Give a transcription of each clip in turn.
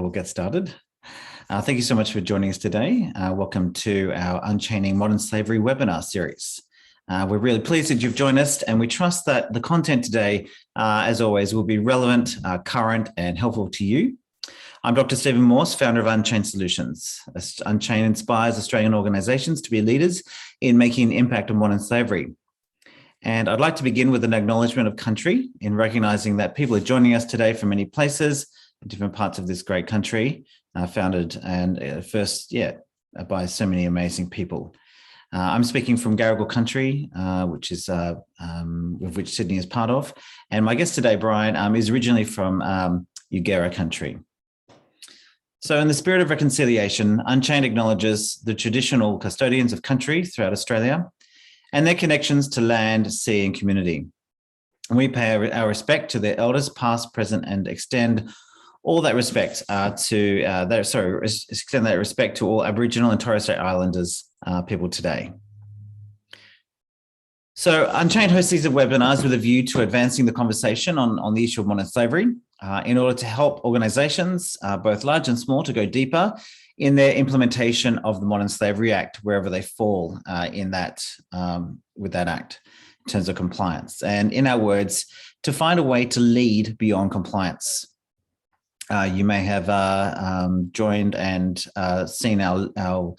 We'll get started. Thank you so much for joining us today. Welcome to our Unchaining Modern Slavery webinar series. We're really pleased that you've joined us, and we trust that the content today, as always, will be relevant, current, and helpful to you. I'm Dr. Stephen Morse, founder of Unchained Solutions. Unchained inspires Australian organisations to be leaders in making an impact on modern slavery. And I'd like to begin with an acknowledgement of country in recognising that people are joining us today from many places, different parts of this great country, founded and by so many amazing people. I'm speaking from Gadigal country, which is of which Sydney is part of, and my guest today, Brian, is originally from Yagara country. So, in the spirit of reconciliation, Unchained acknowledges the traditional custodians of country throughout Australia and their connections to land, sea, and community. And we pay our respect to their elders, past, present, and extend that respect to all Aboriginal and Torres Strait Islanders people today. So Unchained hosts these webinars with a view to advancing the conversation on the issue of modern slavery in order to help organisations, both large and small, to go deeper in their implementation of the Modern Slavery Act, wherever they fall with that act in terms of compliance. And in our words, to find a way to lead beyond compliance. You may have joined and seen our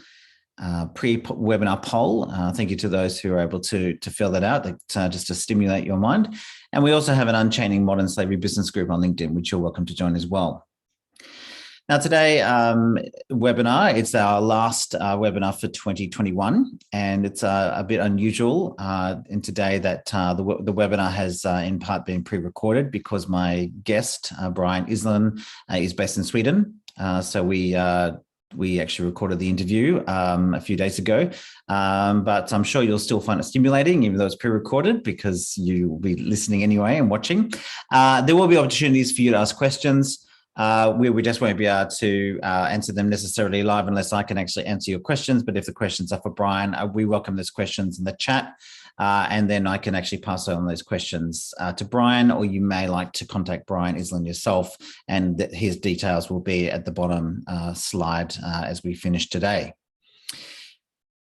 pre-webinar poll. Thank you to those who are able to fill that out, just to stimulate your mind. And we also have an Unchaining Modern Slavery business group on LinkedIn, which you're welcome to join as well. Now, today webinar, it's our last webinar for 2021, and it's a bit unusual in today that the webinar has in part been pre-recorded because my guest, Brian Iselin, is based in Sweden. So we actually recorded the interview a few days ago, but I'm sure you'll still find it stimulating, even though it's pre-recorded, because you'll be listening anyway and watching. There will be opportunities for you to ask questions. We just won't be able to answer them necessarily live unless I can actually answer your questions. But if the questions are for Brian, we welcome those questions in the chat. And then I can actually pass on those questions to Brian, or you may like to contact Brian Iselin yourself, and his details will be at the bottom slide as we finish today.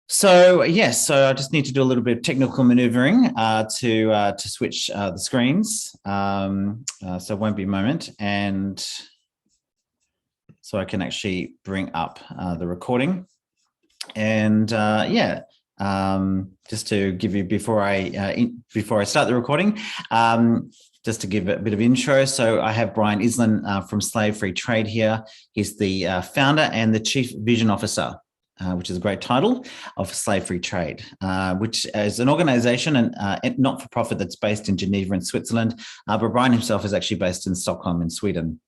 So yes, so I just need to do a little bit of technical maneuvering to switch the screens. So it won't be a moment, and so I can actually bring up the recording. And just to give you before I start the recording, just to give a bit of intro. So I have Brian Iselin from Slave Free Trade here. He's the founder and the Chief Vision Officer, which is a great title, of Slave Free Trade, which is an organisation and not-for-profit that's based in Geneva in Switzerland, but Brian himself is actually based in Stockholm in Sweden.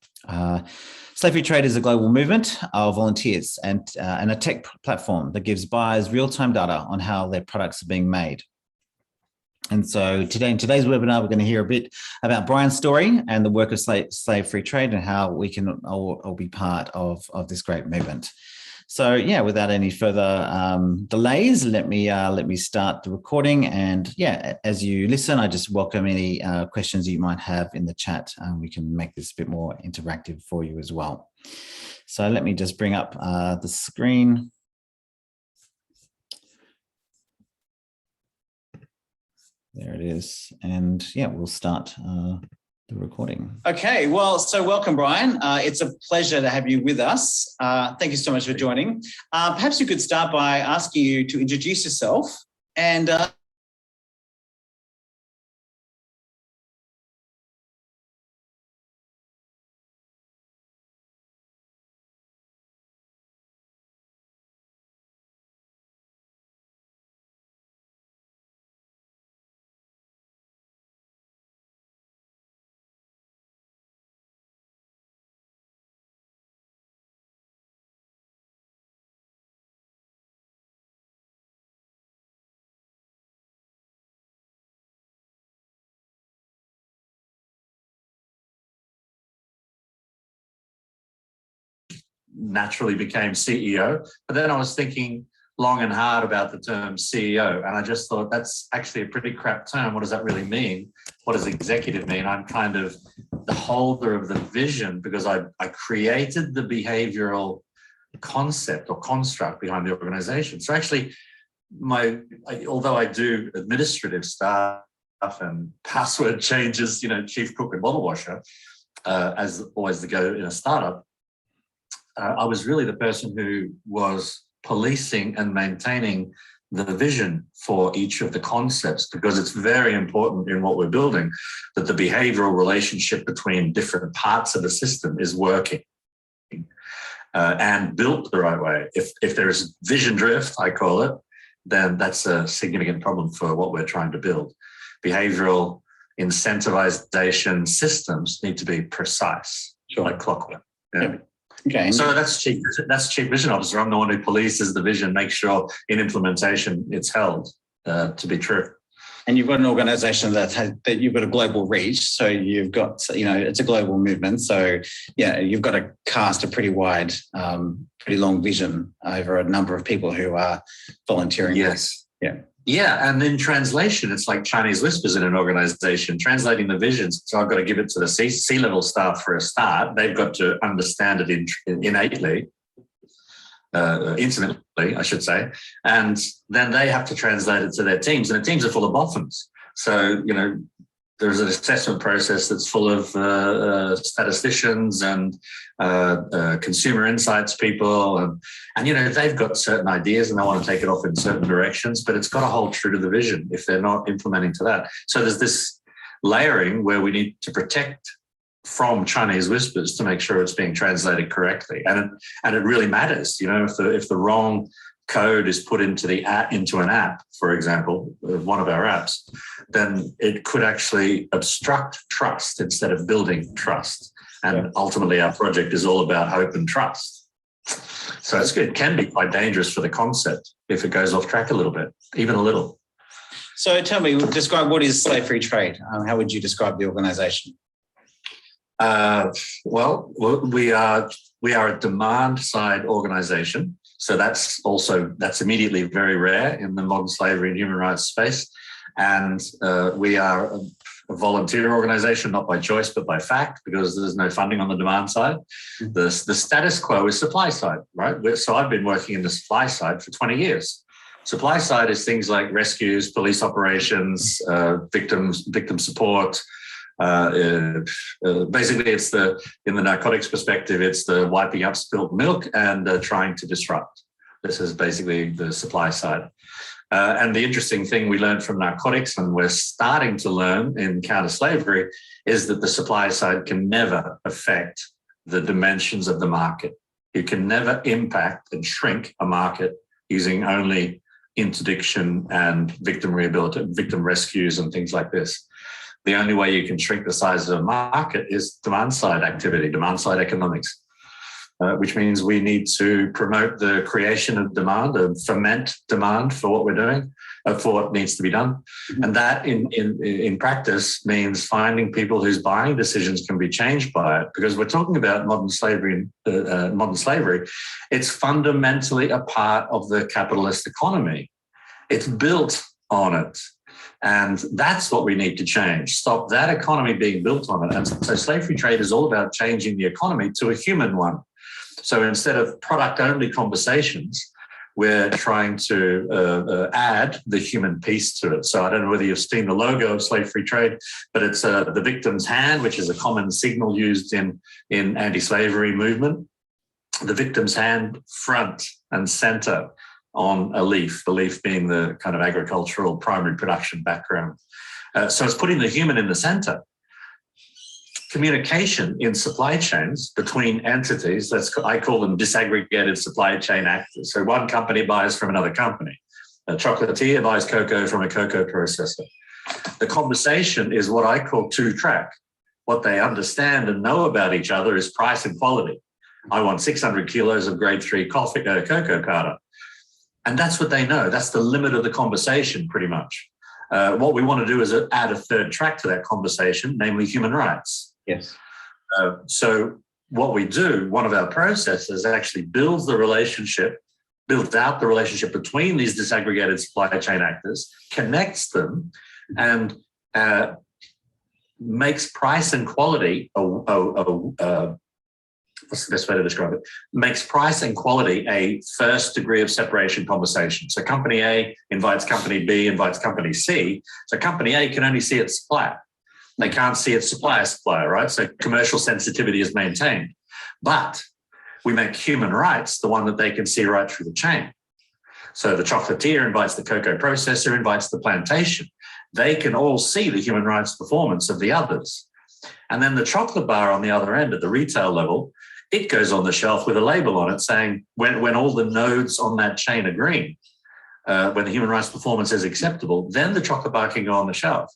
Slave Free Trade is a global movement of volunteers and a tech platform that gives buyers real-time data on how their products are being made. And so today, in today's webinar, we're going to hear a bit about Brian's story and the work of Slave Free Trade and how we can all be part of this great movement. So yeah, without any further delays, let me start the recording. And yeah, as you listen, I just welcome any questions you might have in the chat. We can make this a bit more interactive for you as well. So let me just bring up the screen. There it is. And yeah, we'll start the recording. Okay, well, so welcome, Brian. It's a pleasure to have you with us. Thank you so much for joining. Perhaps you could start by asking you to introduce yourself and naturally became CEO. But then I was thinking, long and hard about the term CEO, and I just thought that's actually a pretty crap term. What does that really mean? What does executive mean? I'm kind of the holder of the vision because I created the behavioral concept or construct behind the organization. So actually, although I do administrative stuff and password changes, chief cook and bottle washer, as always the go in a startup, I was really the person who was policing and maintaining the vision for each of the concepts, because it's very important in what we're building that the behavioral relationship between different parts of the system is working and built the right way. If there is vision drift, I call it, then that's a significant problem for what we're trying to build. Behavioral incentivization systems need to be precise, like clockwork. Yeah. Okay. So that's chief vision officer. I'm the one who polices the vision, makes sure in implementation it's held to be true. And you've got an organisation that you've got a global reach. So you've got, it's a global movement. So yeah, you've got to cast a pretty wide, pretty long vision over a number of people who are volunteering. Yes. Yeah. Yeah, and in translation, it's like Chinese whispers in an organisation, translating the visions. So I've got to give it to the C-level staff for a start. They've got to understand it innately, intimately, I should say. And then they have to translate it to their teams. And the teams are full of boffins. So, there's an assessment process that's full of statisticians and consumer insights people. And they've got certain ideas and they want to take it off in certain directions, but it's got to hold true to the vision if they're not implementing to that. So there's this layering where we need to protect from Chinese whispers to make sure it's being translated correctly. And it really matters, if the wrong code is put into an app, for example, one of our apps, then it could actually obstruct trust instead of building trust. And ultimately, our project is all about hope and trust. So it can be quite dangerous for the concept if it goes off track a little bit, even a little. So tell me, describe what is Slave Free Trade? How would you describe the organisation? Well, we are a demand side organisation. So that's immediately very rare in the modern slavery and human rights space. And we are a volunteer organisation, not by choice, but by fact, because there's no funding on the demand side. The status quo is supply side, right? So I've been working in the supply side for 20 years. Supply side is things like rescues, police operations, victim support. Basically, it's in the narcotics perspective, it's the wiping up spilled milk and trying to disrupt. This is basically the supply side. And the interesting thing we learned from narcotics, and we're starting to learn in counter-slavery, is that the supply side can never affect the dimensions of the market. You can never impact and shrink a market using only interdiction and victim rehabilitation, victim rescues and things like this. The only way you can shrink the size of a market is demand-side activity, demand-side economics, which means we need to promote the creation of demand, foment demand for what we're doing, for what needs to be done. And that in practice means finding people whose buying decisions can be changed by it, because we're talking about modern slavery. It's fundamentally a part of the capitalist economy. It's built on it. And that's what we need to change. Stop that economy being built on it. And so slave-free trade is all about changing the economy to a human one. So instead of product-only conversations, we're trying to add the human piece to it. So I don't know whether you've seen the logo of slave-free trade, but it's the victim's hand, which is a common signal used in anti-slavery movement. The victim's hand front and center on a leaf, the leaf being the kind of agricultural primary production background. So it's putting the human in the center. Communication in supply chains between entities, I call them disaggregated supply chain actors. So one company buys from another company. A chocolatier buys cocoa from a cocoa processor. The conversation is what I call two-track. What they understand and know about each other is price and quality. I want 600 kilos of grade 3 cocoa powder. And that's what they know. That's the limit of the conversation, pretty much. What we want to do is add a third track to that conversation, namely human rights. Yes. So what we do, one of our processes actually builds the relationship builds out the relationship between these disaggregated supply chain actors, connects them, and makes price and quality what's the best way to describe it? Makes price and quality a first degree of separation conversation. So company A invites company B, invites company C. So company A can only see its supplier. They can't see its supplier, right? So commercial sensitivity is maintained. But we make human rights the one that they can see right through the chain. So the chocolatier invites the cocoa processor, invites the plantation. They can all see the human rights performance of the others. And then the chocolate bar on the other end at the retail level, it goes on the shelf with a label on it saying when all the nodes on that chain are green, when the human rights performance is acceptable, then the chocolate bar can go on the shelf.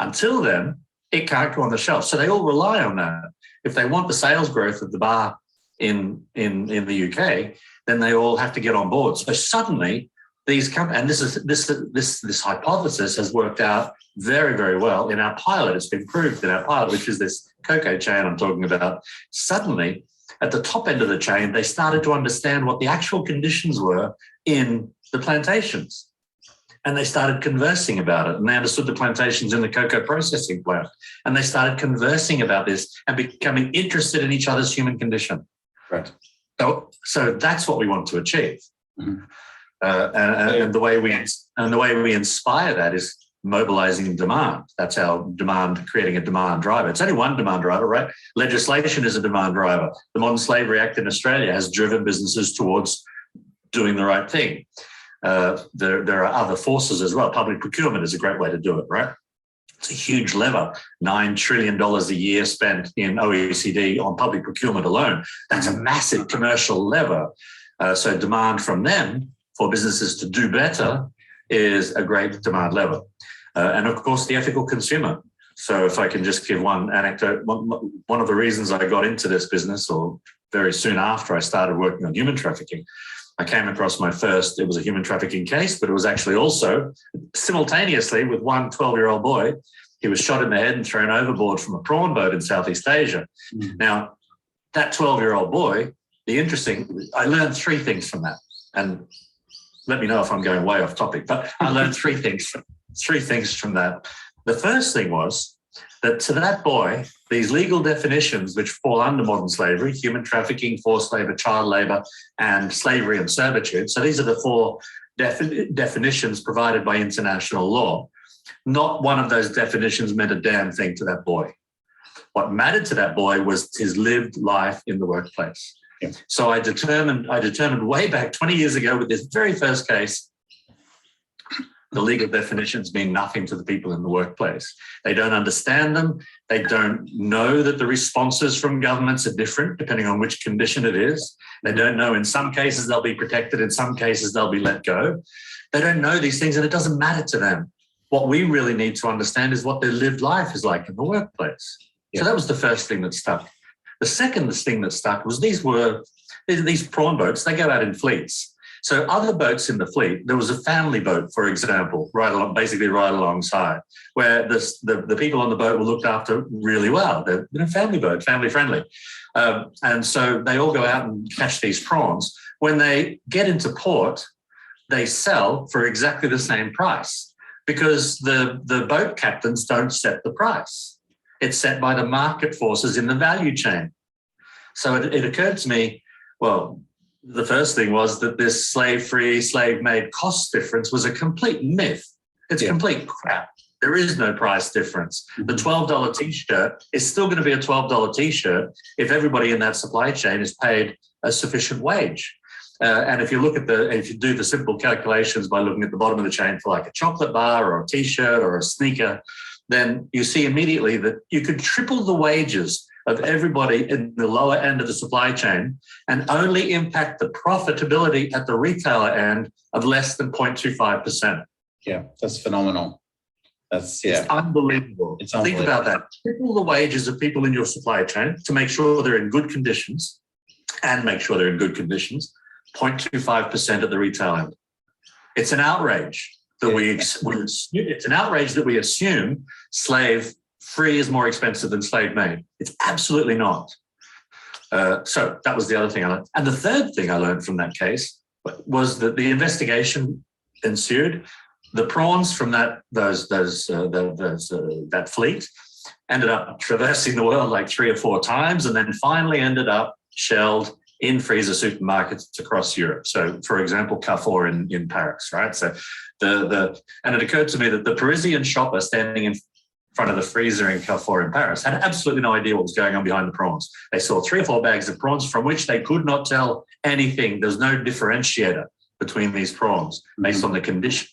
Until then, it can't go on the shelf. So they all rely on that. If they want the sales growth of the bar in the UK, then they all have to get on board. So suddenly these companies, and this hypothesis has worked out very, very well in our pilot. It's been proved in our pilot, which is this cocoa chain I'm talking about. Suddenly, at the top end of the chain, they started to understand what the actual conditions were in the plantations. And they started conversing about it. And they understood the plantations in the cocoa processing plant. And they started conversing about this and becoming interested in each other's human condition. Right. So that's what we want to achieve. Mm-hmm. And the way we inspire that is mobilizing demand. That's our demand, creating a demand driver. It's only one demand driver, right? Legislation is a demand driver. The Modern Slavery Act in Australia has driven businesses towards doing the right thing. There are other forces as well. Public procurement is a great way to do it, right? It's a huge lever, $9 trillion a year spent in OECD on public procurement alone. That's a massive commercial lever. So demand from them for businesses to do better is a great demand lever. And of course, the ethical consumer. So if I can just give one anecdote, one of the reasons I got into this business, or very soon after I started working on human trafficking, I came across my first, it was a human trafficking case, but it was actually also simultaneously with one 12-year-old boy. He was shot in the head and thrown overboard from a prawn boat in Southeast Asia. Mm. Now, that 12-year-old boy, I learned three things from that. And let me know if I'm going way off topic, but I learned three things from that. The first thing was that to that boy, these legal definitions which fall under modern slavery, human trafficking, forced labor, child labor, and slavery and servitude. So these are the four definitions provided by international law. Not one of those definitions meant a damn thing to that boy. What mattered to that boy was his lived life in the workplace. Yeah. So I determined way back 20 years ago with this very first case, the legal definitions mean nothing to the people in the workplace. They don't understand them. They don't know that the responses from governments are different depending on which condition it is. They don't know in some cases they'll be protected, in some cases they'll be let go. They don't know these things and it doesn't matter to them. What we really need to understand is what their lived life is like in the workplace. Yeah. So that was the first thing that stuck. The second thing that stuck was these prawn boats, they go out in fleets. So other boats in the fleet, there was a family boat, for example, right alongside, where the people on the boat were looked after really well. They're family boat, family friendly. And so they all go out and catch these prawns. When they get into port, they sell for exactly the same price because the boat captains don't set the price. It's set by the market forces in the value chain. So it occurred to me, well, the first thing was that this slave-free, slave-made cost difference was a complete myth. It's complete crap. There is no price difference. The $12 T-shirt is still going to be a $12 T-shirt if everybody in that supply chain is paid a sufficient wage. And if you do the simple calculations by looking at the bottom of the chain for like a chocolate bar or a T-shirt or a sneaker, then you see immediately that you could triple the wages of everybody in the lower end of the supply chain and only impact the profitability at the retailer end of less than 0.25%. Yeah, that's phenomenal. It's unbelievable. Think about that. Triple the wages of people in your supply chain to make sure they're in good conditions, 0.25% at the retail end. It's an outrage that we assume slave free is more expensive than slave made. It's absolutely not. So that was the other thing I learned. And the third thing I learned from that case was that the investigation ensued. The prawns from that fleet ended up traversing the world like 3 or 4 times, and then finally ended up shelled in freezer supermarkets across Europe. So, for example, Carrefour in Paris, right? So, and it occurred to me that the Parisian shopper standing in front of the freezer in Carrefour in Paris had absolutely no idea what was going on behind the prawns. They saw 3 or 4 bags of prawns from which they could not tell anything. There's no differentiator between these prawns based on the condition.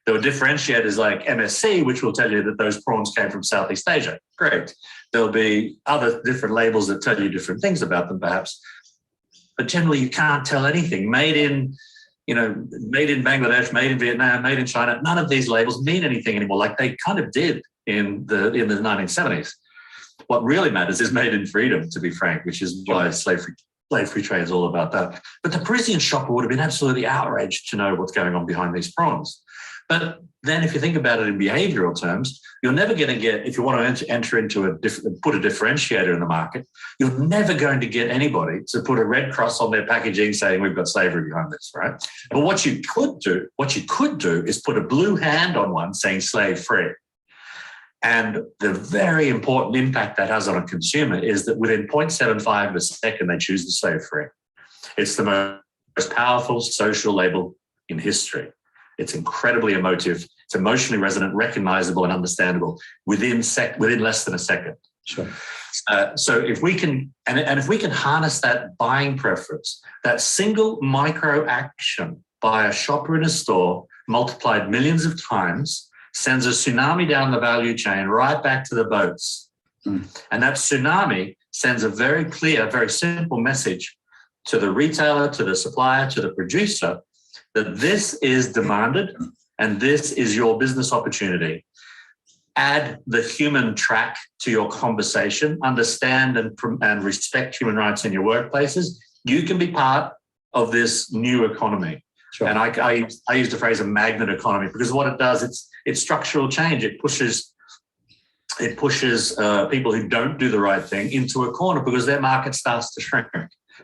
There were differentiators like MSC, which will tell you that those prawns came from Southeast Asia. Great. There'll be other different labels that tell you different things about them, perhaps. But generally, you can't tell anything. Made in Bangladesh, made in Vietnam, made in China. None of these labels mean anything anymore, like they kind of did in the 1970s. What really matters is made in freedom, to be frank, which is why slave-free trade is all about that. But the Parisian shopper would have been absolutely outraged to know what's going on behind these prawns. But then if you think about it in behavioral terms, you're never going to get, if you want to enter into put a differentiator in the market, you're never going to get anybody to put a red cross on their packaging saying we've got slavery behind this, right? But what you could do is put a blue hand on one saying slave free. And the very important impact that has on a consumer is that within 0.75 of a second, they choose the slave free. It's the most powerful social label in history. It's incredibly emotive. It's emotionally resonant, recognizable, and understandable within less than a second. Sure. So if we can, and if we can harness that buying preference, that single micro action by a shopper in a store multiplied millions of times sends a tsunami down the value chain right back to the boats. And that tsunami sends a very clear, very simple message to the retailer, to the supplier, to the producer, that this is demanded and this is your business opportunity. Add the human track to your conversation, understand and respect human rights in your workplaces. You can be part of this new economy. Sure. And I use the phrase a magnet economy because what it does, it's structural change. It pushes people who don't do the right thing into a corner because their market starts to shrink.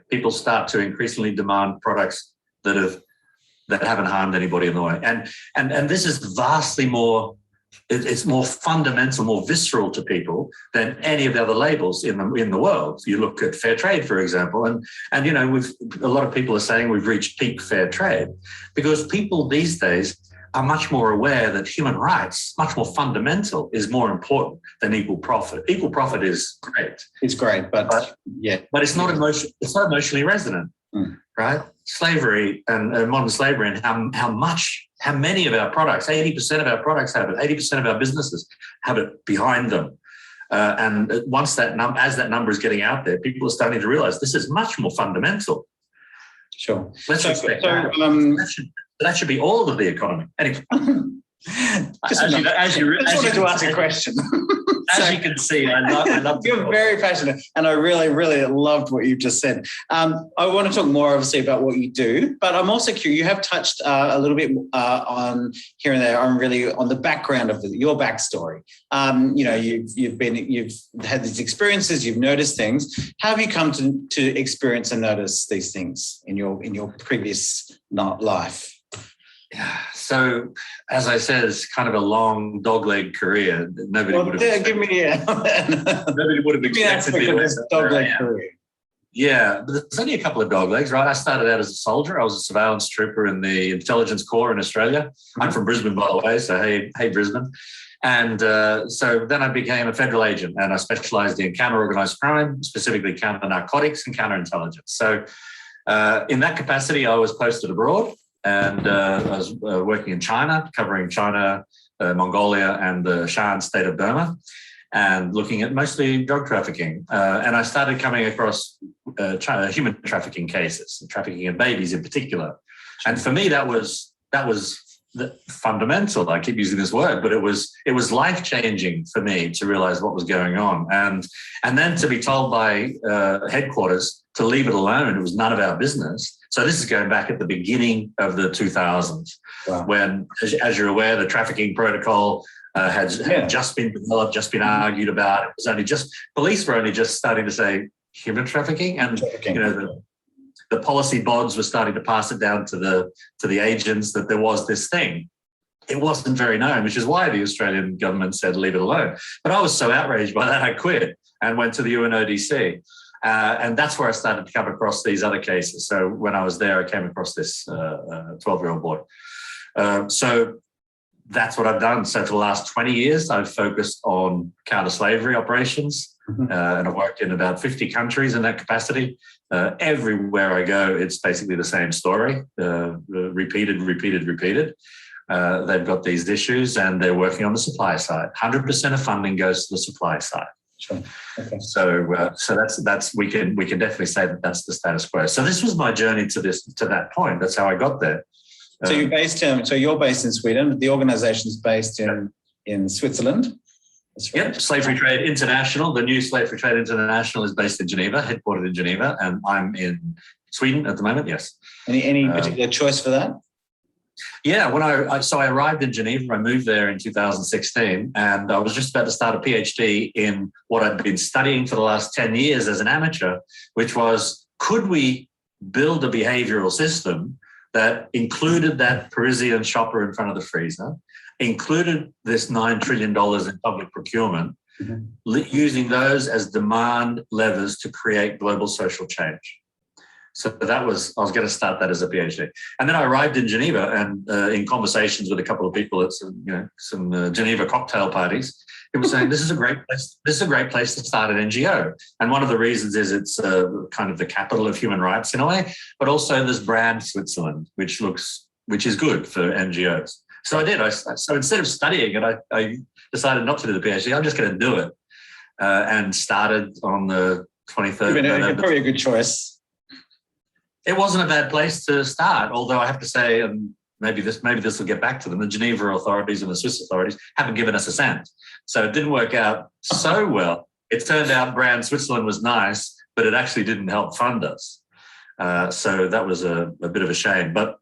People start to increasingly demand products that haven't harmed anybody in the way. And this is vastly more, it's more fundamental, more visceral to people than any of the other labels in the world. You look at fair trade, for example, and a lot of people are saying we've reached peak fair trade because people these days are much more aware that human rights, much more fundamental, is more important than equal profit. Equal profit is great. It's great, but it's not emotionally resonant. Right? Slavery and modern slavery and how many of our products, 80% of our products have it, 80% of our businesses have it behind them. And once as that number is getting out there, people are starting to realize this is much more fundamental. Sure. Let's respect that should be all of the economy. Anyway. I just wanted to ask a question. As you can see, I love You're very passionate, and I really, really loved what you just said. I want to talk more, obviously, about what you do, but I'm also curious. You have touched a little bit on here and there on the background of your backstory. You've had these experiences, you've noticed things. How have you come to experience and notice these things in your previous life? Yeah. So, as I said, it's kind of a long dogleg career. Nobody would have expected this dogleg career. Yeah, but there's only a couple of doglegs, right? I started out as a soldier. I was a surveillance trooper in the Intelligence Corps in Australia. I'm from Brisbane, by the way, so hey Brisbane. And so then I became a federal agent, and I specialised in counter-organised crime, specifically counter-narcotics and counterintelligence. So in that capacity, I was posted abroad. And I was working in China, covering China, Mongolia, and the Shan state of Burma, and looking at mostly drug trafficking. And I started coming across human trafficking cases, trafficking of babies in particular. And for me, that was fundamental. I keep using this word, but it was life-changing for me to realize what was going on. And then to be told by headquarters to leave it alone, it was none of our business. So this is going back at the beginning of the 2000s, when, as you're aware, the trafficking protocol had just been developed, just been argued about. It was police were only just starting to say human trafficking, and the policy bods were starting to pass it down to the agents that there was this thing. It wasn't very known, which is why the Australian government said, leave it alone. But I was so outraged by that, I quit and went to the UNODC. And that's where I started to come across these other cases. So when I was there, I came across this 12-year-old boy. So that's what I've done. So for the last 20 years, I've focused on counter-slavery operations. And I've worked in about 50 countries in that capacity. Everywhere I go, it's basically the same story, repeated. They've got these issues and they're working on the supply side. 100% of funding goes to the supply side. Sure. Okay. So that's we can definitely say that that's the status quo. So this was my journey to that point. That's how I got there. So you're based in Sweden. The organisation is based in Switzerland. That's right. Yep. Slave Free Trade International. The new Slave Free Trade International is based in Geneva, headquartered in Geneva, and I'm in Sweden at the moment. Yes. Any particular choice for that? Yeah, when I arrived in Geneva, I moved there in 2016, and I was just about to start a PhD in what I'd been studying for the last 10 years as an amateur, which was, could we build a behavioral system that included that Parisian shopper in front of the freezer, included this $9 trillion in public procurement, using those as demand levers to create global social change. So I was going to start that as a PhD. And then I arrived in Geneva and in conversations with a couple of people at some Geneva cocktail parties, people saying, this is a great place. This is a great place to start an NGO. And one of the reasons is it's kind of the capital of human rights in a way, but also this brand Switzerland, which is good for NGOs. So I did. So instead of studying it, I decided not to do the PhD. I'm just going to do it, and started on the 23rd of November. Probably a good choice. It wasn't a bad place to start, although I have to say, and maybe this will get back to them, the Geneva authorities and the Swiss authorities haven't given us a cent. So it didn't work out so well. It turned out brand Switzerland was nice, but it actually didn't help fund us. So that was a bit of a shame. But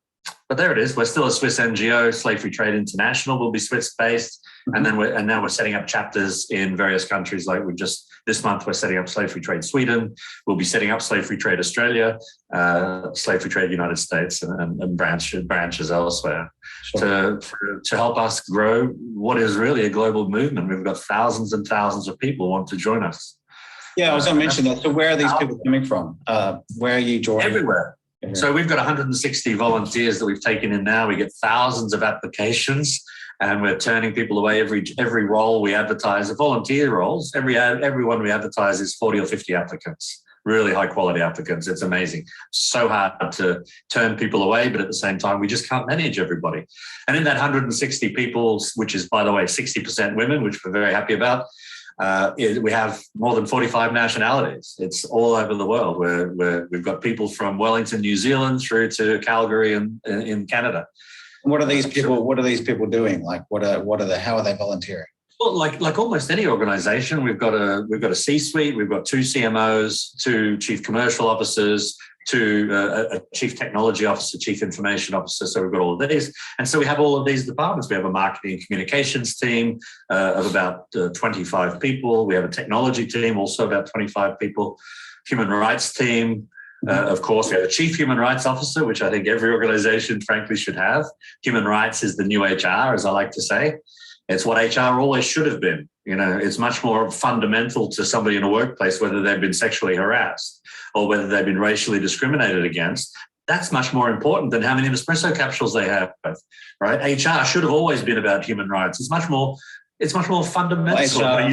there it is. We're still a Swiss NGO. Slave Free Trade International will be Swiss-based. And now we're setting up chapters in various countries. Like this month, we're setting up Slave Free Trade Sweden. We'll be setting up Slave Free Trade Australia, Slave Free Trade United States, and branches elsewhere. Sure. to help us grow what is really a global movement. We've got thousands and thousands of people want to join us. Yeah, I was going to mention that. So where are these people coming from? Where are you joining? Everywhere. So we've got 160 volunteers that we've taken in now. We get thousands of applications, and we're turning people away every role we advertise. The volunteer roles, every one we advertise is 40 or 50 applicants, really high quality applicants. It's amazing. So hard to turn people away, but at the same time, we just can't manage everybody. And in that 160 people, which is, by the way, 60% women, which we're very happy about, we have more than 45 nationalities. It's all over the world. We've got people from Wellington, New Zealand, through to Calgary in Canada. What are these people? What are these people doing? Like, how are they volunteering? Well, like almost any organization, we've got a C-suite. We've got 2 CMOs, 2 chief commercial officers, a chief technology officer, chief information officer. So we've got all of these. And so we have all of these departments. We have a marketing and communications team of about 25 people. We have a technology team, also about 25 people, human rights team. Of course, we have a chief human rights officer, which I think every organization, frankly, should have. Human rights is the new HR, as I like to say. It's what HR always should have been. It's much more fundamental to somebody in a workplace, whether they've been sexually harassed or whether they've been racially discriminated against. That's much more important than how many Nespresso capsules they have, right? HR should have always been about human rights. It's much more fundamental. HR,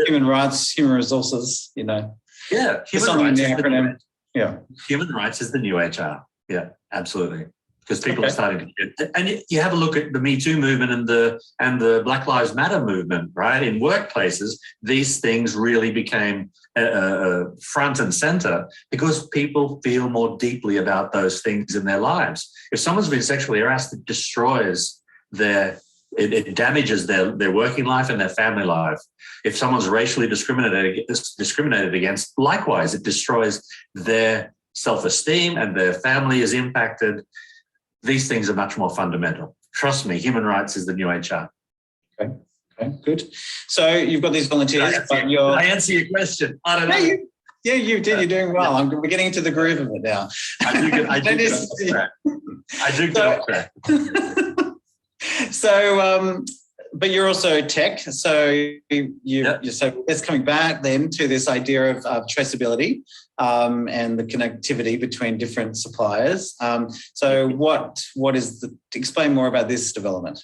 human rights, human resources, Yeah, human rights. Human rights is the new HR. Yeah, absolutely. Because people are starting to get, and you have a look at the Me Too movement and the Black Lives Matter movement, right? In workplaces, these things really became front and center because people feel more deeply about those things in their lives. If someone's been sexually harassed, it destroys it damages their working life and their family life. If someone's racially discriminated against, likewise, it destroys their self-esteem and their family is impacted. These things are much more fundamental. Trust me, human rights is the new HR. Okay, good. So you've got these volunteers. Did I answer your question? I don't know. Yeah, you did. You're doing well. We're getting into the groove of it now. I do get off track. So, but you're also tech. So so it's coming back then to this idea of traceability and the connectivity between different suppliers. So what is explain more about this development?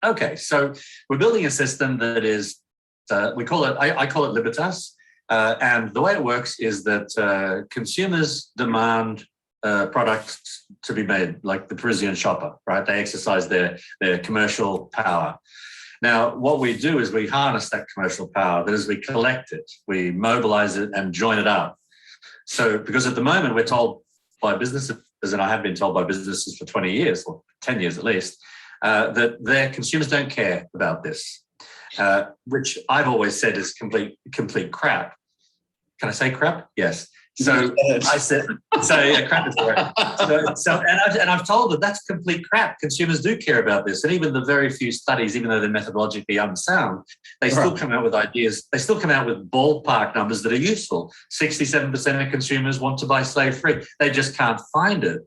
Okay, so we're building a system that is, I call it Libertas. And the way it works is that consumers demand products to be made, like the Parisian shopper, right? They exercise their commercial power. Now, what we do is we harness that commercial power. That is, we collect it, we mobilize it and join it up. So, because at the moment we're told by businesses, and I have been told by businesses for 20 years, or 10 years at least, that their consumers don't care about this, which I've always said is complete crap. Can I say crap? Yes. So I said, crap is the word. And I've told them that's complete crap. Consumers do care about this. And even the very few studies, even though they're methodologically unsound, they still come out with ideas. They still come out with ballpark numbers that are useful. 67% of consumers want to buy slave-free. They just can't find it.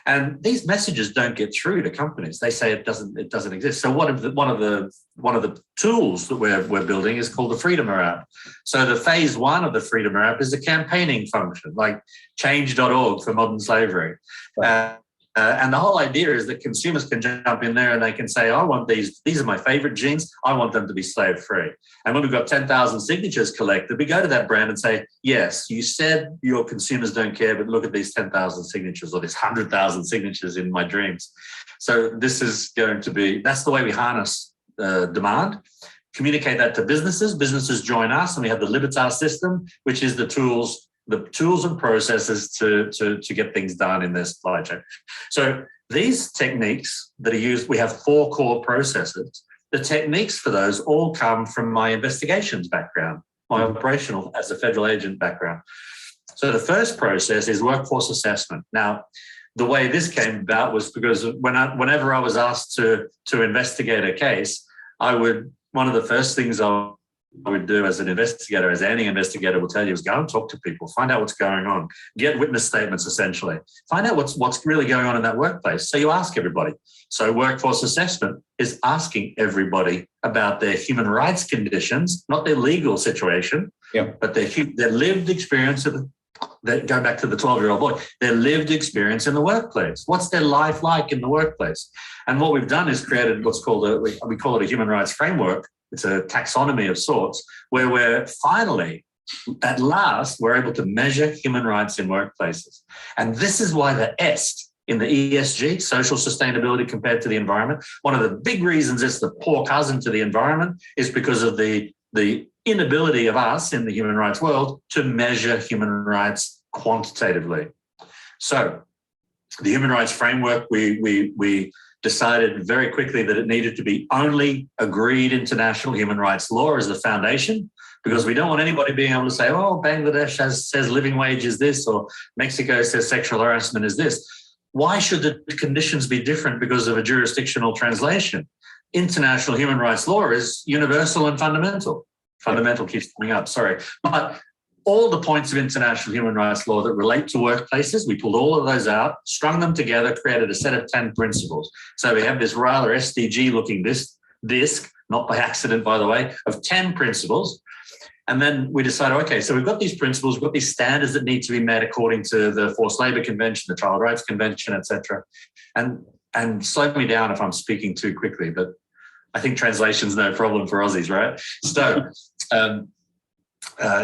And these messages don't get through to companies. They say it doesn't exist. So one of the tools that we're building is called the Freedomer app. So the phase one of the Freedomer app is a campaigning function, like change.org for modern slavery. Right. And the whole idea is that consumers can jump in there and they can say, I want these are my favorite jeans. I want them to be slave-free. And when we've got 10,000 signatures collected, we go to that brand and say, yes, you said your consumers don't care, but look at these 10,000 signatures or these 100,000 signatures in my dreams. So this is going to be, that's the way we harness demand, communicate that to businesses. Businesses join us, and we have the Libertas system, which is the tools and processes to get things done in their supply chain. So these techniques that are used, we have 4 core processes. The techniques for those all come from my investigations background, my operational as a federal agent background. So the first process is workforce assessment. Now, the way this came about was because whenever I was asked to investigate a case, one of the first things I would do as an investigator, as any investigator will tell you, is go and talk to people, find out what's going on, get witness statements, essentially, find out what's really going on in that workplace. So you ask everybody. So workforce assessment is asking everybody about their human rights conditions, not their legal situation, but their lived experience go back to the 12-year-old boy, their lived experience in the workplace. What's their life like in the workplace? And what we've done is created what's called we call it a human rights framework. It's a taxonomy of sorts, where we're finally, at last, we're able to measure human rights in workplaces. And this is why the S in the ESG, social sustainability compared to the environment, one of the big reasons it's the poor cousin to the environment is because of the inability of us in the human rights world to measure human rights quantitatively. So the human rights framework, we decided very quickly that it needed to be only agreed international human rights law as the foundation, because we don't want anybody being able to say, oh, Bangladesh says living wage is this, or Mexico says sexual harassment is this. Why should the conditions be different because of a jurisdictional translation? International human rights law is universal and fundamental. Fundamental keeps coming up, sorry. But all the points of international human rights law that relate to workplaces, we pulled all of those out, strung them together, created a set of 10 principles. So we have this rather SDG-looking disc, not by accident, by the way, of 10 principles. And then we decided, okay, so we've got these principles, we've got these standards that need to be met according to the Forced Labour Convention, the Child Rights Convention, etc. And slow me down if I'm speaking too quickly, but I think translation's no problem for Aussies, right? So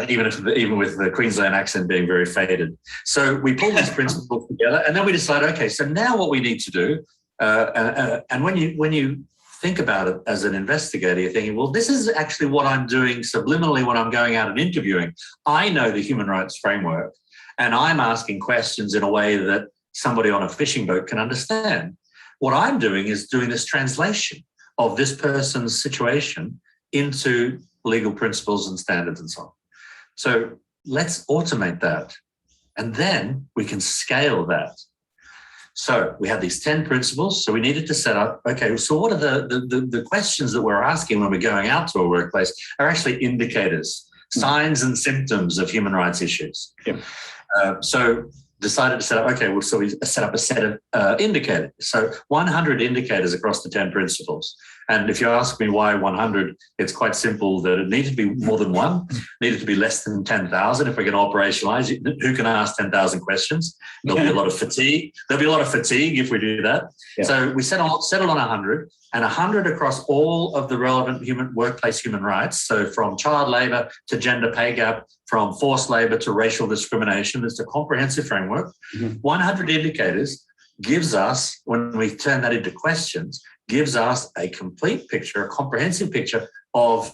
even with the Queensland accent being very faded. So we pull these principles together, and then we decide, okay, so now what we need to do, and when you think about it as an investigator, you're thinking, well, this is actually what I'm doing subliminally when I'm going out and interviewing. I know the human rights framework, and I'm asking questions in a way that somebody on a fishing boat can understand. What I'm doing is doing this translation of this person's situation into legal principles and standards and so on. So let's automate that, and then we can scale that. So we had these 10 principles. So we needed to set up, okay, so what are the questions that we're asking when we're going out to a workplace are actually indicators. signs and symptoms of human rights issues. Yeah. So decided to set up, so we set up a set of indicators. So 100 indicators across the 10 principles. And if you ask me why 100, it's quite simple that it needed to be more than one, needed to be less than 10,000. If we're going to operationalize it, who can ask 10,000 questions? There'll be a lot of fatigue. There'll be a lot of fatigue if we do that. Yeah. So we settled on 100, and 100 across all of the relevant workplace human rights. So from child labour to gender pay gap, from forced labour to racial discrimination. It's a comprehensive framework. 100 indicators gives us, when we turn that into questions, gives us a complete picture, a comprehensive picture of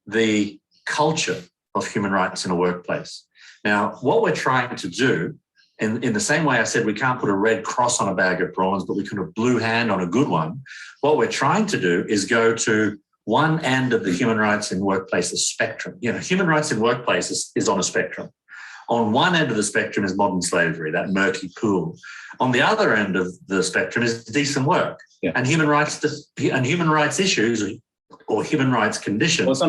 the culture of human rights in a workplace. Now, what we're trying to do, in the same way I said we can't put a red cross on a bag of prawns, but we can put a blue hand on a good one, what we're trying to do is go to one end of the human rights in workplaces spectrum. Human rights in workplaces is on a spectrum. On one end of the spectrum is modern slavery, that murky pool. On the other end of the spectrum is decent work. Yeah. And human rights issues or human rights conditions. Well, it's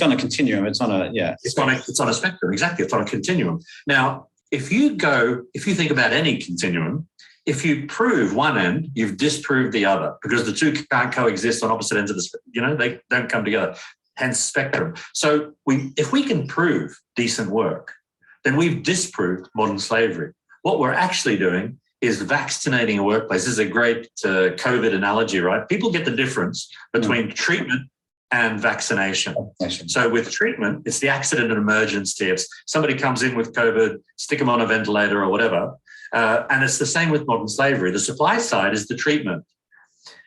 on a continuum. It's on a spectrum. Exactly. It's on a continuum. Now, if you think about any continuum, if you prove one end, you've disproved the other, because the two can't coexist on opposite ends of the spectrum. They don't come together. Hence spectrum. So if we can prove decent work, then we've disproved modern slavery. What we're actually doing is vaccinating a workplace. This is a great COVID analogy, right? People get the difference between treatment and vaccination. So with treatment, it's the accident and emergency. It's somebody comes in with COVID, stick them on a ventilator or whatever. And it's the same with modern slavery. The supply side is the treatment.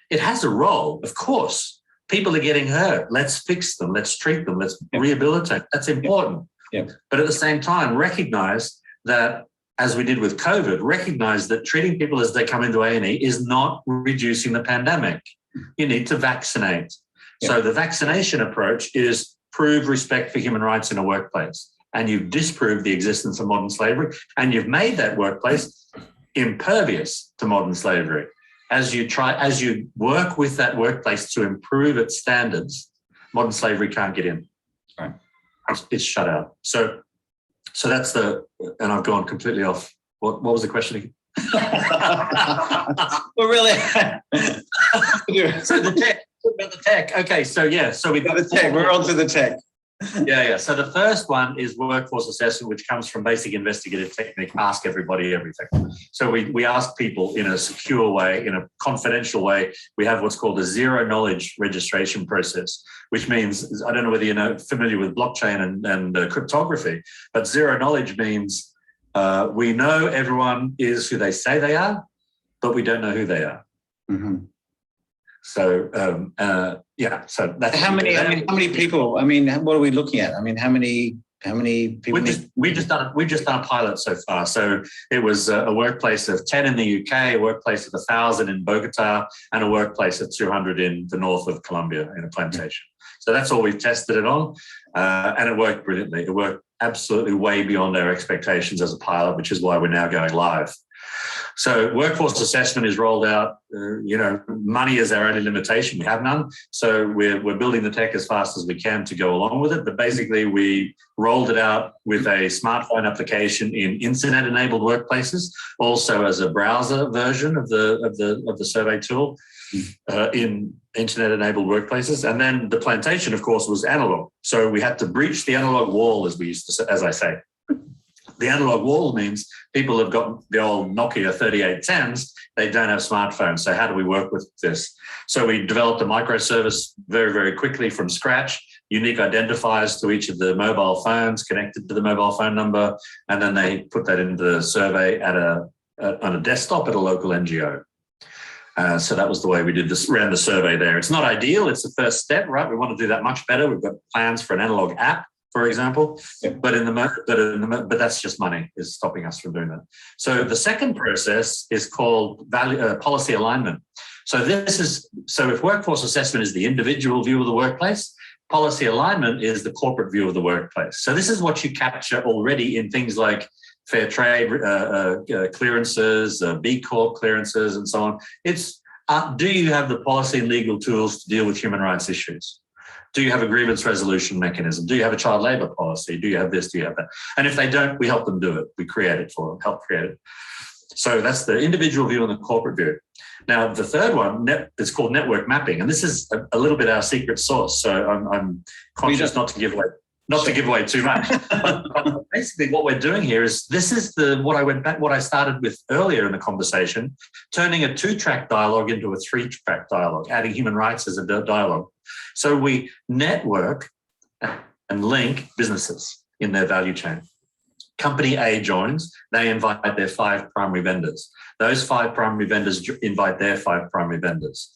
It has a role, of course. People are getting hurt. Let's fix them. Let's treat them. Let's rehabilitate. That's important. Yeah. But at the same time, recognize that, as we did with COVID, recognize that treating people as they come into A&E is not reducing the pandemic. You need to vaccinate. Yeah. So the vaccination approach is prove respect for human rights in a workplace. And you've disproved the existence of modern slavery, and you've made that workplace impervious to modern slavery. As you work with that workplace to improve its standards, modern slavery can't get in. Right. It's shut out. So that's and I've gone completely off. What was the question again? Well, really? So the tech. Okay, so we've got the tech. We're on to the tech. Yeah. So the first one is workforce assessment, which comes from basic investigative technique, ask everybody everything. So we ask people in a secure way, in a confidential way. We have what's called a zero knowledge registration process, which means, I don't know whether you're familiar with blockchain and cryptography, but zero knowledge means we know everyone is who they say they are, but we don't know who they are. Mm-hmm. So so that's how many people? I mean, what are we looking at? I mean, how many people? We've just done a pilot so far. So it was a workplace of 10 in the UK, a workplace of 1,000 in Bogota, and a workplace of 200 in the north of Colombia in a plantation. So that's all we've tested it on, and it worked brilliantly. It worked absolutely way beyond our expectations as a pilot, which is why we're now going live. So workforce assessment is rolled out. Money is our only limitation. We have none. So we're building the tech as fast as we can to go along with it. But basically, we rolled it out with a smartphone application in internet-enabled workplaces, also as a browser version of the survey tool in internet-enabled workplaces. And then the plantation, of course, was analog. So we had to breach the analog wall, as I say. The analog wall means people have got the old Nokia 3810s. They don't have smartphones. So how do we work with this? So we developed a microservice very, very quickly from scratch, unique identifiers to each of the mobile phones connected to the mobile phone number. And then they put that into the survey on a desktop at a local NGO. So that was the way we ran the survey there. It's not ideal. It's the first step, right? We want to do that much better. We've got plans for an analog app, for example, but that's just money is stopping us from doing that. So the second process is called policy alignment. So if workforce assessment is the individual view of the workplace, policy alignment is the corporate view of the workplace. So this is what you capture already in things like fair trade clearances, B Corp clearances, and so on. It's do you have the policy and legal tools to deal with human rights issues? Do you have a grievance resolution mechanism? Do you have a child labour policy? Do you have this? Do you have that? And if they don't, we help them do it. We create it for them, help create it. So that's the individual view and the corporate view. Now, the third one is called network mapping, and this is a little bit our secret sauce. So I'm conscious not to give away too much. But basically, what we're doing here is this is what I started with earlier in the conversation, turning a 2-track dialogue into a 3-track dialogue, adding human rights as a dialogue. So we network and link businesses in their value chain. Company A joins, they invite their 5 primary vendors. Those 5 primary vendors invite their 5 primary vendors.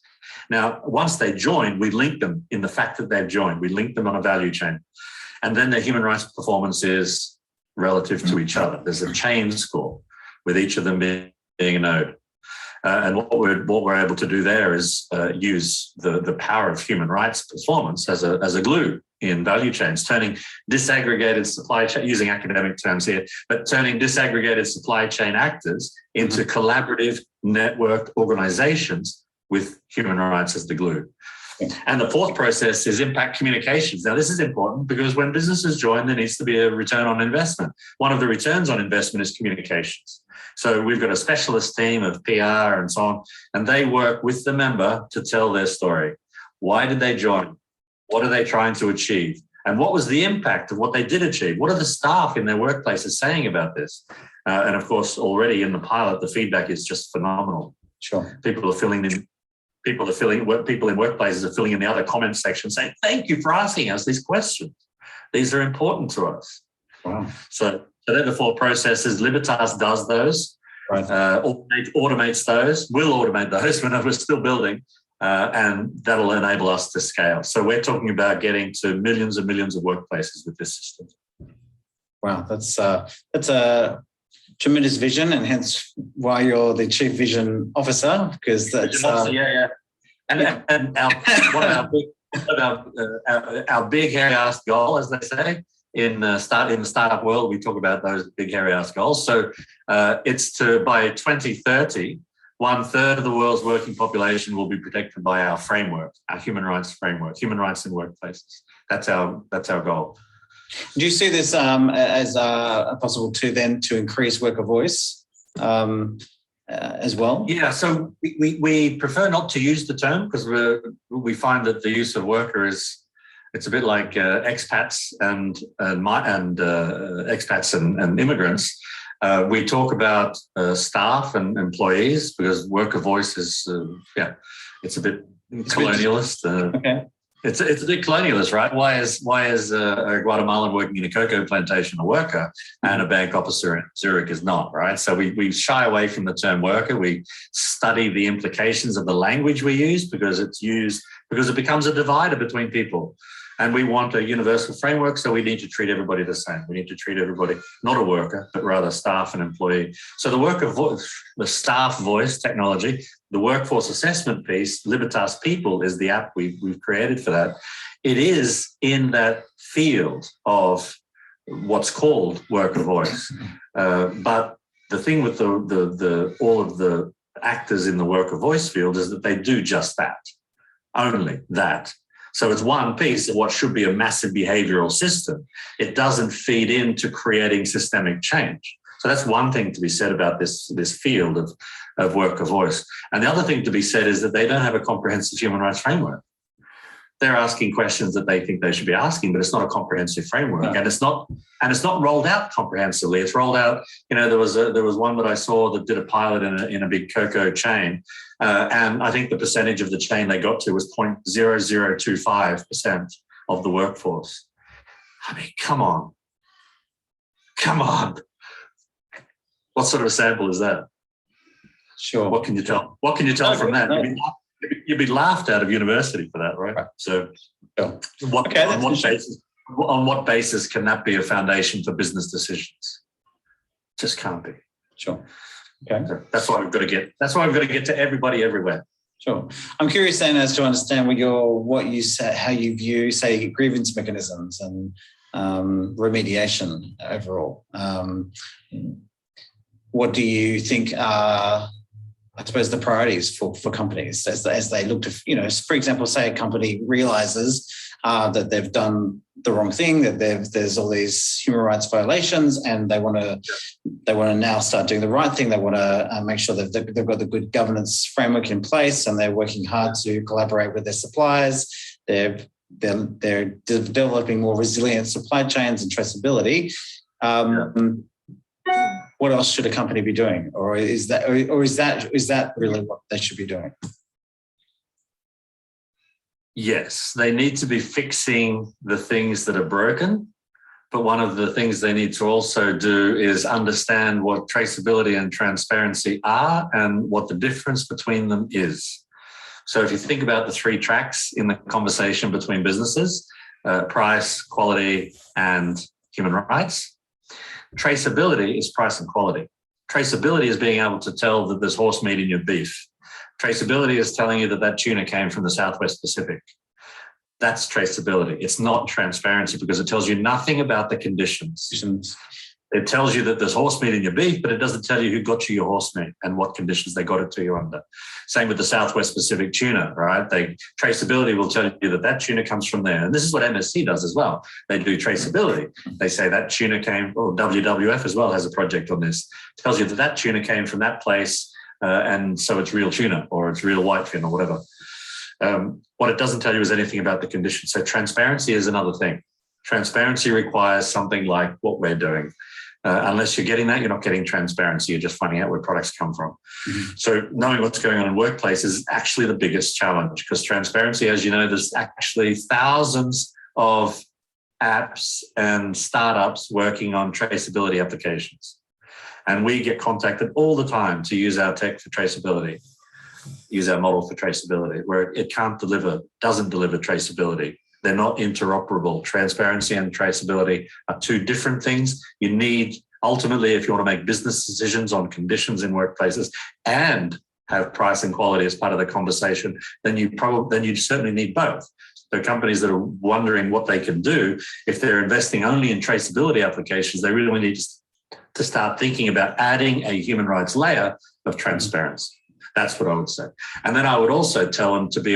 Now, once they join, we link them in the fact that they've joined. We link them on a value chain. And then their human rights performance is relative to each other. There's a chain score with each of them being a node. And what we're able to do there is use the power of human rights performance as a glue in value chains, turning disaggregated supply chain, using academic terms here, but turning disaggregated supply chain actors into collaborative networked organizations with human rights as the glue. And the fourth process is impact communications. Now, this is important because when businesses join, there needs to be a return on investment. One of the returns on investment is communications. So we've got a specialist team of PR and so on, and they work with the member to tell their story. Why did they join? What are they trying to achieve? And what was the impact of what they did achieve? What are the staff in their workplaces saying about this? And of course, already in the pilot, the feedback is just phenomenal. Sure. People in workplaces are filling in the other comment section saying, thank you for asking us these questions. These are important to us. Wow. So they're the 4 processes. Libertas does those, right. Automates those. We'll automate those when we're still building, and that'll enable us to scale. So we're talking about getting to millions and millions of workplaces with this system. Wow, that's a tremendous vision, and hence why you're the Chief Vision Officer, because that's And our big hairy ass goal, as they say in the startup world, we talk about those big hairy ass goals. So it's to by 2030, 1/3 of the world's working population will be protected by our framework, our human rights framework, human rights in workplaces. That's our goal. Do you see this as possible to increase worker voice as well? Yeah, so we prefer not to use the term because we find that the use of worker it's a bit like expats and expats and immigrants. We talk about staff and employees because worker voice is it's a bit colonialist. Okay. It's a bit colonialist, right? Why is a Guatemalan working in a cocoa plantation a worker and a bank officer in Zurich is not, right? So we shy away from the term worker. We study the implications of the language we use because it becomes a divider between people. And we want a universal framework, so we need to treat everybody the same. We need to treat everybody not a worker, but rather staff and employee. So the worker voice, the staff voice technology, the workforce assessment piece, Libertas People is the app we've created for that. It is in that field of what's called worker voice. But the thing with all of the actors in the worker voice field is that they do just that, only that. So it's one piece of what should be a massive behavioral system. It doesn't feed into creating systemic change. So that's one thing to be said about this field of worker voice. And the other thing to be said is that they don't have a comprehensive human rights framework. They're asking questions that they think they should be asking, but it's not a comprehensive framework, no. and it's not rolled out comprehensively. It's rolled out. There was one that I saw that did a pilot in a big cocoa chain, and I think the percentage of the chain they got to was 0.0025% of the workforce. I mean, come on. What sort of a sample is that? Sure. What can you tell? What can you tell from that? You'd be laughed out of university for that, right? So, on what basis can that be a foundation for business decisions? Just can't be. Sure. Okay. So that's why we've got to get. That's why we've got to get to everybody everywhere. Sure. I'm curious then as to understand what you say, how you view, say, grievance mechanisms and remediation overall. What do you think are, I suppose, the priorities for companies as they look to, for example, say a company realizes that they've done the wrong thing, that there's all these human rights violations, and they want to now start doing the right thing. They want to make sure that they've got the good governance framework in place, and they're working hard to collaborate with their suppliers. They're developing more resilient supply chains and traceability. What else should a company be doing, or is that really what they should be doing? Yes, they need to be fixing the things that are broken, but one of the things they need to also do is understand what traceability and transparency are and what the difference between them is. So if you think about the three tracks in the conversation between businesses, price, quality, and human rights, traceability is price and quality. Traceability is being able to tell that there's horse meat in your beef. Traceability is telling you that that tuna came from the Southwest Pacific. That's traceability. It's not transparency, because it tells you nothing about the conditions. It tells you that there's horse meat in your beef, but it doesn't tell you who got you your horse meat and what conditions they got it to you under. Same with the Southwest Pacific tuna, right? Traceability will tell you that that tuna comes from there. And this is what MSC does as well. They do traceability. They say that tuna came, or WWF as well has a project on this. It tells you that that tuna came from that place, and so it's real tuna, or it's real whitefin, or whatever. What it doesn't tell you is anything about the conditions. So transparency is another thing. Transparency requires something like what we're doing. Unless you're getting that, you're not getting transparency. You're just finding out where products come from. Mm-hmm. So knowing what's going on in workplace is actually the biggest challenge, because transparency, as you know, there's actually thousands of apps and startups working on traceability applications. And we get contacted all the time to use our tech for traceability, use our model for traceability, where it doesn't deliver traceability. They're not interoperable. Transparency and traceability are two different things. You need, ultimately, if you want to make business decisions on conditions in workplaces and have price and quality as part of the conversation, then you certainly need both. So companies that are wondering what they can do, if they're investing only in traceability applications, they really need to start thinking about adding a human rights layer of transparency. That's what I would say. And then I would also tell them to be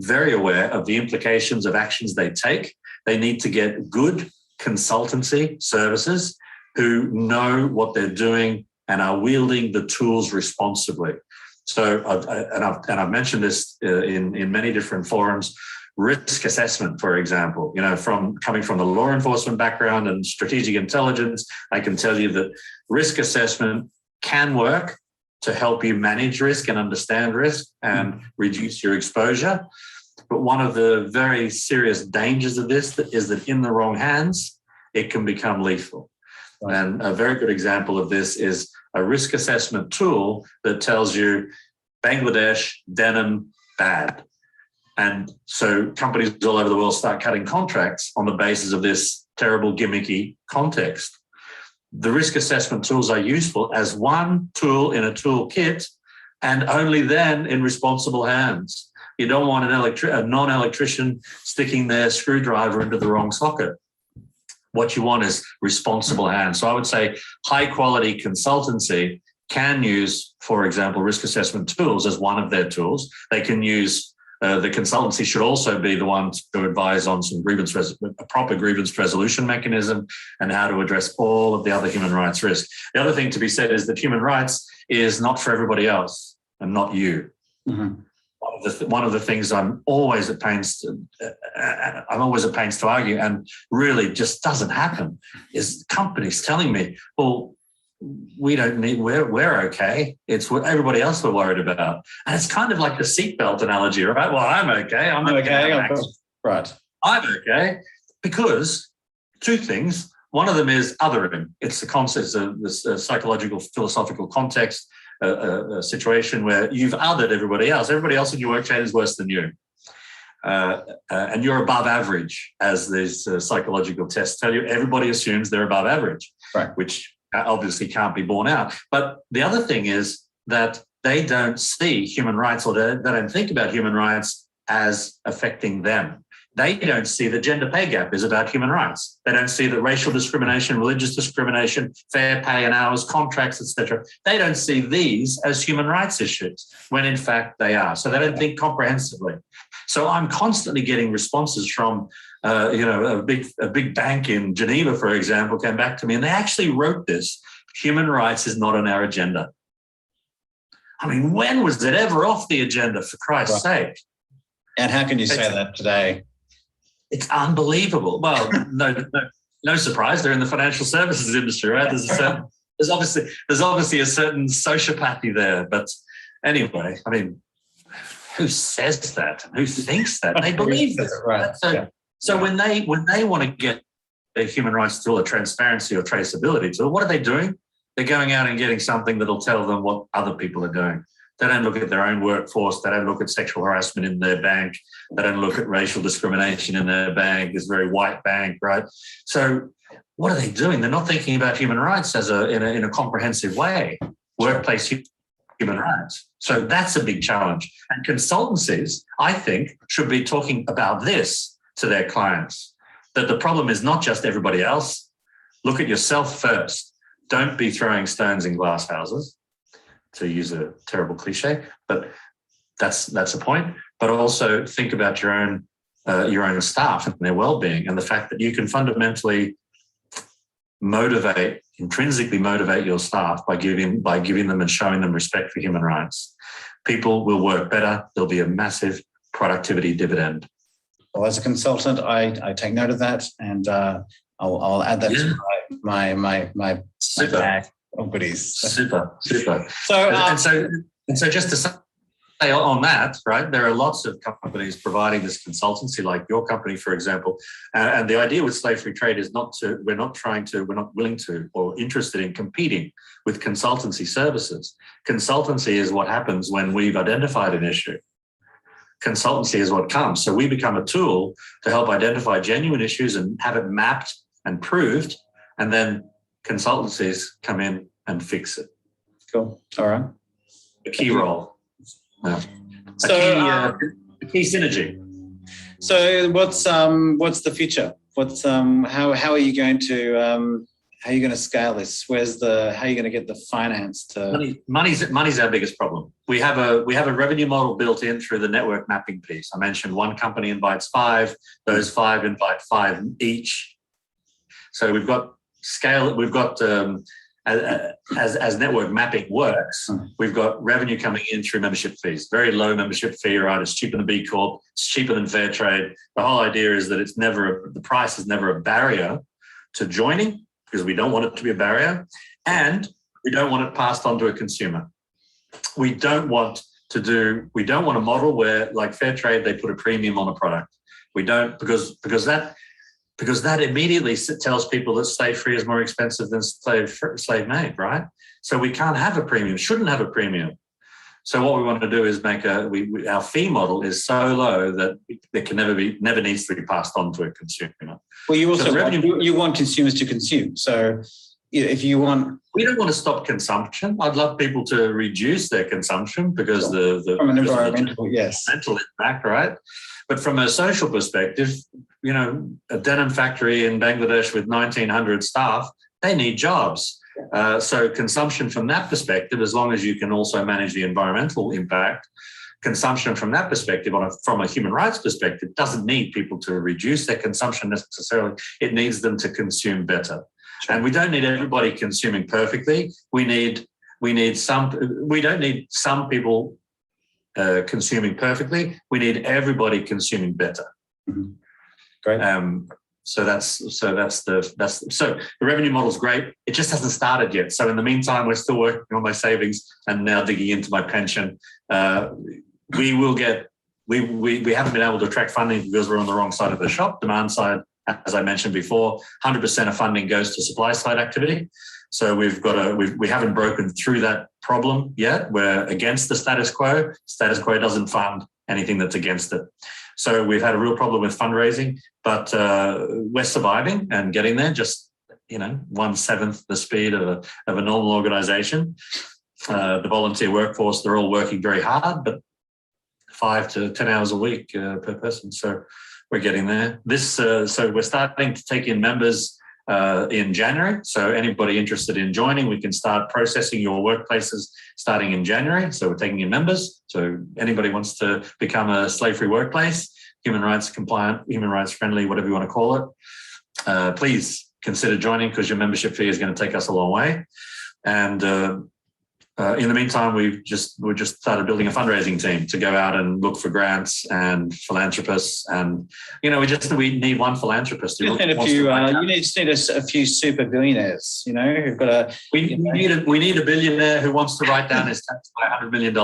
very aware of the implications of actions they take. They need to get good consultancy services who know what they're doing and are wielding the tools responsibly. So, I've mentioned this in many different forums. Risk assessment, for example, coming from the law enforcement background and strategic intelligence, I can tell you that risk assessment can work to help you manage risk and understand risk and reduce your exposure. But one of the very serious dangers of this is that in the wrong hands, it can become lethal. Right. And a very good example of this is a risk assessment tool that tells you Bangladesh, denim, bad. And so companies all over the world start cutting contracts on the basis of this terrible gimmicky context. The risk assessment tools are useful as one tool in a toolkit, and only then in responsible hands. You don't want a non-electrician sticking their screwdriver into the wrong socket. What you want is responsible hands. So I would say high-quality consultancy can use, for example, risk assessment tools as one of their tools. They can use the consultancy should also be the one to advise on a proper grievance resolution mechanism and how to address all of the other human rights risks. The other thing to be said is that human rights is not for everybody else and not you. Mm-hmm. One of the things I'm always at pains to argue, and really just doesn't happen, is companies telling me, well, we're okay. It's what everybody else are worried about. And it's kind of like the seatbelt analogy, right? Well, I'm okay. I'm okay. Right. I'm okay. Because two things. One of them is othering. It's the concept of this psychological, philosophical context, a situation where you've othered everybody else. Everybody else in your work chain is worse than you. And you're above average, as these psychological tests tell you. Everybody assumes they're above average, right? Which obviously can't be borne out. But the other thing is that they don't see human rights, or they don't think about human rights as affecting them. They don't see the gender pay gap is about human rights. They don't see that racial discrimination, religious discrimination, fair pay and hours, contracts, etc. They don't see these as human rights issues, when in fact they are. So they don't think comprehensively. So I'm constantly getting responses from, a big bank in Geneva, for example, came back to me and they actually wrote this: human rights is not on our agenda. I mean, when was it ever off the agenda, for Christ's sake? And how can you say that today? It's unbelievable. Well, no surprise. They're in the financial services industry, right? There's obviously a certain sociopathy there. But anyway, I mean, who says that? Who thinks that? They believe this, right? So when they want to get a human rights tool, a transparency or traceability tool, what are they doing? They're going out and getting something that'll tell them what other people are doing. They don't look at their own workforce. They don't look at sexual harassment in their bank. They don't look at racial discrimination in their bank. It's a very white bank, right? So what are they doing? They're not thinking about human rights in a comprehensive way, workplace human rights. So that's a big challenge. And consultancies, I think, should be talking about this to their clients, that the problem is not just everybody else. Look at yourself first. Don't be throwing stones in glass houses, to use a terrible cliche, but that's a point. But also think about your own staff and their well-being, and the fact that you can fundamentally intrinsically motivate your staff by giving them and showing them respect for human rights. People will work better. There'll be a massive productivity dividend. Well, as a consultant, I take note of that, and I'll add that to my bag of goodies. Super. So just to say on that, right, there are lots of companies providing this consultancy, like your company, for example. And the idea with slave-free trade is we're not willing to or interested in competing with consultancy services. Consultancy is what happens when we've identified an issue. Consultancy is what comes. So we become a tool to help identify genuine issues and have it mapped and proved, and then consultancies come in and fix it. Cool. All right. A key role. Yeah. A key synergy. So what's the future? How are you going to scale this? How are you going to get the finance to? Money's our biggest problem. We have a revenue model built in through the network mapping piece. I mentioned one company invites 5, those 5 invite 5 each. So we've got scale. We've got as network mapping works, we've got revenue coming in through membership fees. Very low membership fee, right? It's cheaper than B Corp. It's cheaper than fair trade. The whole idea is that the price is never a barrier to joining, because we don't want it to be a barrier, and we don't want it passed on to a consumer. We don't want a model where, like fair trade, they put a premium on a product. We don't, because that immediately tells people that slave-free is more expensive than slave-made, right? So we can't have a premium, shouldn't have a premium. So what we want to do is make our fee model is so low that it can never needs to be passed on to a consumer. Well, you also you want consumers to consume. So if you want, we don't want to stop consumption. I'd love people to reduce their consumption because from an environmental impact, right? But from a social perspective, a denim factory in Bangladesh with 1,900 staff, they need jobs. So consumption from that perspective, as long as you can also manage the environmental impact, consumption from that perspective, from a human rights perspective, doesn't need people to reduce their consumption necessarily. It needs them to consume better. And we don't need everybody consuming perfectly. We don't need some people consuming perfectly. We need everybody consuming better. Mm-hmm. Great. So the revenue model is great. It just hasn't started yet. So in the meantime, we're still working on my savings and now digging into my pension. We haven't been able to attract funding because we're on the wrong side of the shop. Demand side, as I mentioned before, 100% of funding goes to supply side activity. So we haven't broken through that problem yet. We're against the status quo. Status quo doesn't fund anything that's against it. So we've had a real problem with fundraising, but we're surviving and getting there. Just 1/7 the speed of a normal organisation. The volunteer workforce, they're all working very hard, but 5 to 10 hours a week per person. So we're getting there. So we're starting to take in members in January. So anybody interested in joining, we can start processing your workplaces starting in January. So we're taking in members. So anybody wants to become a slave-free workplace, human rights compliant, human rights friendly, whatever you want to call it, please consider joining, because your membership fee is going to take us a long way. And in the meantime, we just started building a fundraising team to go out and look for grants and philanthropists. And we need one philanthropist. You need a few super billionaires. Who've got We need a billionaire who wants to write down his tax by $100 million.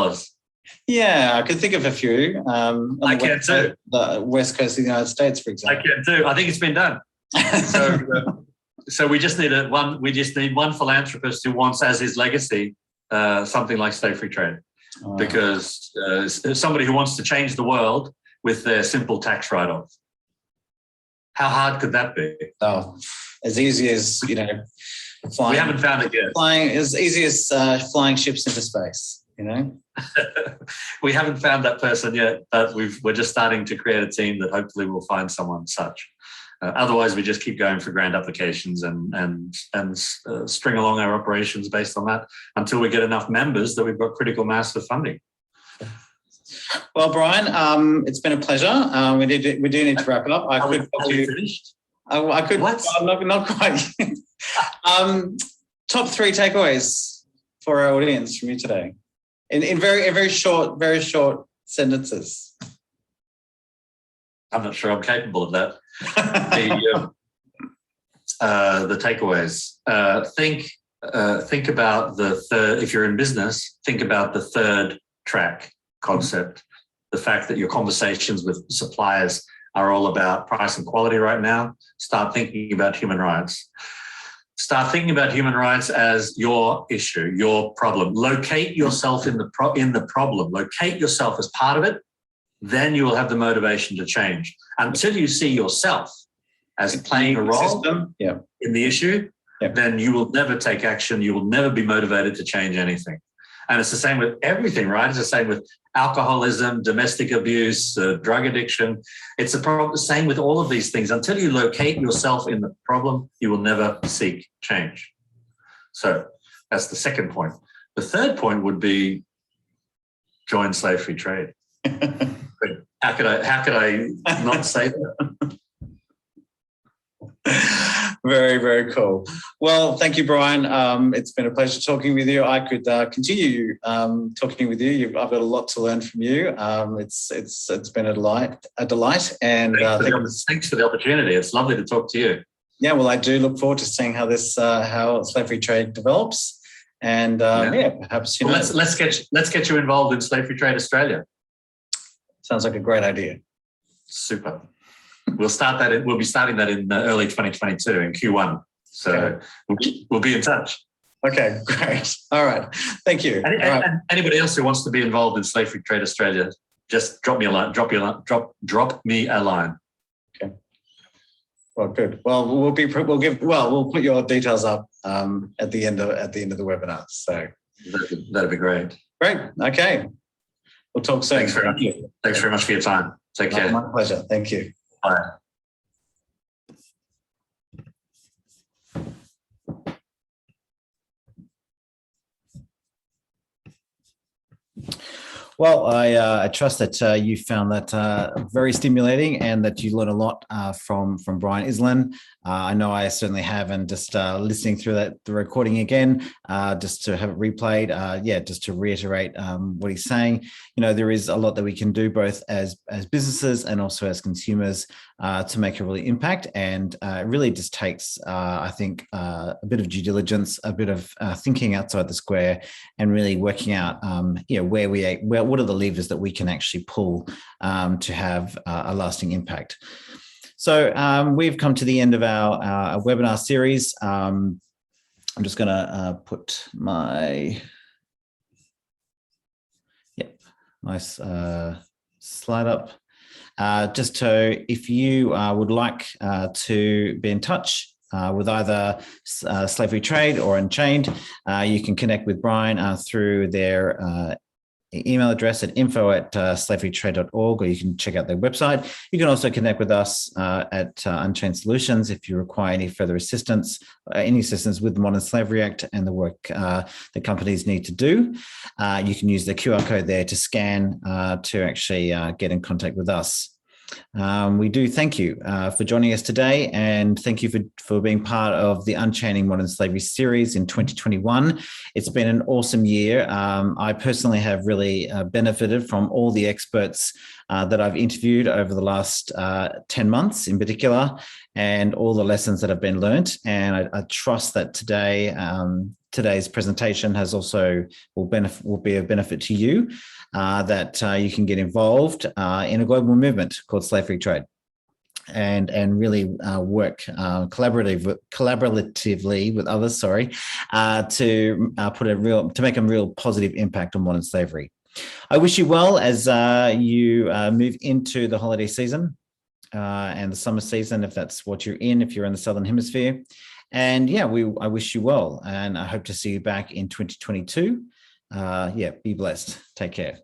Yeah, I could think of a few. I can too. The West Coast of the United States, for example. I can too. I think it's been done. So we just need one. We just need one philanthropist who wants as his legacy something like slave-free trade, because somebody who wants to change the world with their simple tax write-off. How hard could that be? Oh, as easy as flying. We haven't found it yet. Flying as easy as flying ships into space. We haven't found that person yet, but we're just starting to create a team that hopefully will find someone such. Otherwise, we just keep going for grant applications and string along our operations based on that until we get enough members that we've got critical mass of funding. Well, Brian, it's been a pleasure. We do need to wrap it up. Are we finished? I could. What? Not quite. Top 3 takeaways for our audience from you today, in very short sentences. I'm not sure I'm capable of that. The takeaways. Think about the third. If you're in business, think about the third track concept. The fact that your conversations with suppliers are all about price and quality right now. Start thinking about human rights. Start thinking about human rights as your issue, your problem. Locate yourself in the problem. Locate yourself as part of it. Then you will have the motivation to change. Until you see yourself as playing a role in the issue, then you will never take action. You will never be motivated to change anything. And it's the same with everything, right? It's the same with alcoholism, domestic abuse, drug addiction. It's the same with all of these things. Until you locate yourself in the problem, you will never seek change. So that's the second point. The third point would be join slave-free trade. How could I not say that? Very, very cool. Well, thank you, Brian. It's been a pleasure talking with you. I could continue talking with you. I've got a lot to learn from you. It's been a delight. And thanks for the opportunity. It's lovely to talk to you. Yeah, well, I do look forward to seeing how how slave-free trade develops. And perhaps let's get you involved in Slave-Free Trade Australia. Sounds like a great idea. Super. We'll start that. We'll be starting that in early 2022 in Q1. So we'll be in touch. Okay, great. All right. Thank you. And anybody else who wants to be involved in Slave-Free Trade Australia, just drop me a line. Drop me a line. Okay. Well, good. Well, we'll put your details up at the end of the webinar. So that'd be great. Great. Okay. We'll talk soon. Thanks very much for your time. Take care. My pleasure. Thank you. Bye. Well, I trust that you found that very stimulating and that you learned a lot from Brian Iselin. I know I certainly have, and just listening through the recording again, just to have it replayed, just to reiterate what he's saying. There is a lot that we can do both as businesses and also as consumers to make a really impact, and it really just takes, I think, a bit of due diligence, a bit of thinking outside the square, and really working out, what are the levers that we can actually pull to have a lasting impact. So we've come to the end of our webinar series. I'm just going to put my slide up. Just so if you would like to be in touch with either Slave-Free Trade or Unchained, you can connect with Brian through their email address at info@slaverytrade.org, or you can check out their website. You can also connect with us at Unchained Solutions if you require any further assistance, with the Modern Slavery Act and the work that companies need to do. You can use the QR code there to scan to actually get in contact with us. We do thank you for joining us today, and thank you for being part of the Unchaining Modern Slavery series in 2021. It's been an awesome year. I personally have really benefited from all the experts that I've interviewed over the last 10 months in particular, and all the lessons that have been learnt. And I trust that today's presentation will be of benefit to you, that you can get involved in a global movement called Slave Free Trade, and really work collaboratively with others. To make a real positive impact on modern slavery. I wish you well as you move into the holiday season and the summer season, if that's what you're in, if you're in the Southern Hemisphere. And yeah, I wish you well, and I hope to see you back in 2022. Be blessed. Take care.